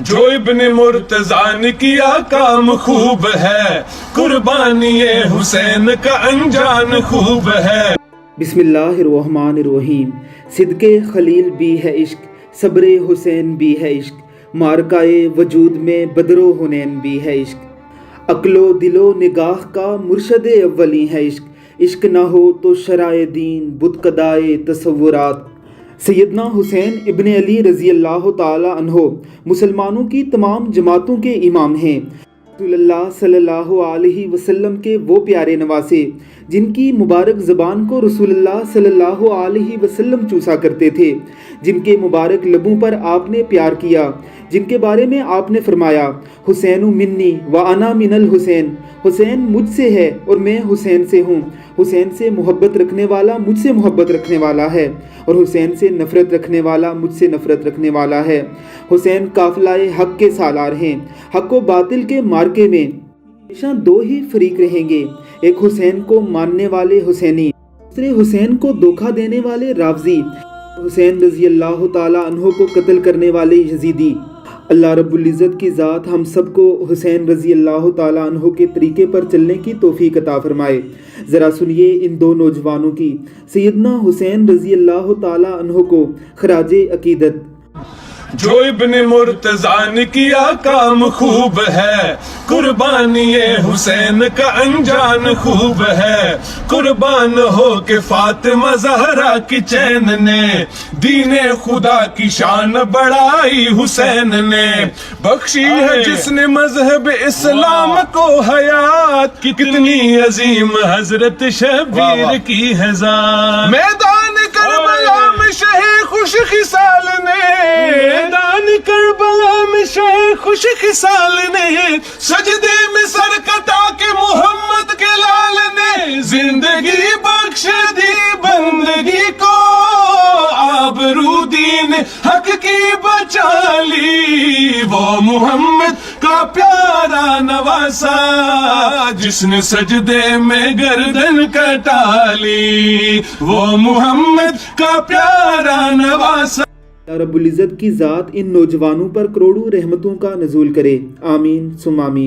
جو ابن مرتضیٰ نے کیا کام خوب ہے، قربانی حسین کا انجام خوب ہے۔ بسم اللہ الرحمن الرحیم۔ صدق خلیل بھی ہے عشق، صبر حسین بھی ہے عشق، معرکۂ وجود میں بدر و حنین بھی ہے عشق، عقل و دل و نگاہ کا مرشد اولی ہے عشق، عشق نہ ہو تو شرائع دین بت قدائے تصورات۔ سیدنا حسین ابن علی رضی اللہ تعالی عنہ مسلمانوں کی تمام جماعتوں کے امام ہیں، رسول اللہ صلی اللہ علیہ وسلم کے وہ پیارے نواسے جن کی مبارک زبان کو رسول اللہ صلی اللہ علیہ وسلم چوسا کرتے تھے، جن کے مبارک لبوں پر آپ نے پیار کیا، جن کے بارے میں آپ نے فرمایا حسین منی و انا من الحسین، حسین مجھ سے ہے اور میں حسین سے ہوں، حسین سے محبت رکھنے والا مجھ سے محبت رکھنے والا ہے، اور حسین سے نفرت رکھنے والا مجھ سے نفرت رکھنے والا ہے۔ حسین قافلہ حق کے سالار ہیں، حق و باطل کے مارکے میں ہمیشہ دو ہی فریق رہیں گے، ایک حسین کو ماننے والے حسینی، دوسرے حسین کو دھوکہ دینے والے رافضی، حسین رضی اللہ تعالی عنہ کو قتل کرنے والے یزیدی۔ اللہ رب العزت کی ذات ہم سب کو حسین رضی اللہ تعالی عنہ کے طریقے پر چلنے کی توفیق عطا فرمائے۔ ذرا سنیے ان دو نوجوانوں کی، سیدنا حسین رضی اللہ تعالی عنہ کو خراج عقیدت۔ جو ابن مرتضیٰ نے کیا کام خوب ہے، قربانی حسین کا انجام خوب ہے، قربان ہو کے فاطمہ زہرا کی چین نے، دین خدا کی شان بڑھائی حسین نے، بخشی ہے جس نے مذہب اسلام کو حیات، کتنی عظیم حضرت شبیر کی ہے ذات، میدان کربلا میں شہ خوش خصال نے، میدان کربلا میں شہ خوش خصال نے، سجدے میں سر کٹا کے محمد کے لال نے، زندگی بخش دی بندگی کو، آبرو دین حق کی بچا لی، وہ محمد کا پیارا نواسا جس نے سجدے میں گردن کٹا لی، وہ محمد کا پیارا نواسا۔ اللہ رب العزت کی ذات ان نوجوانوں پر کروڑوں رحمتوں کا نزول کرے، آمین ثم آمین۔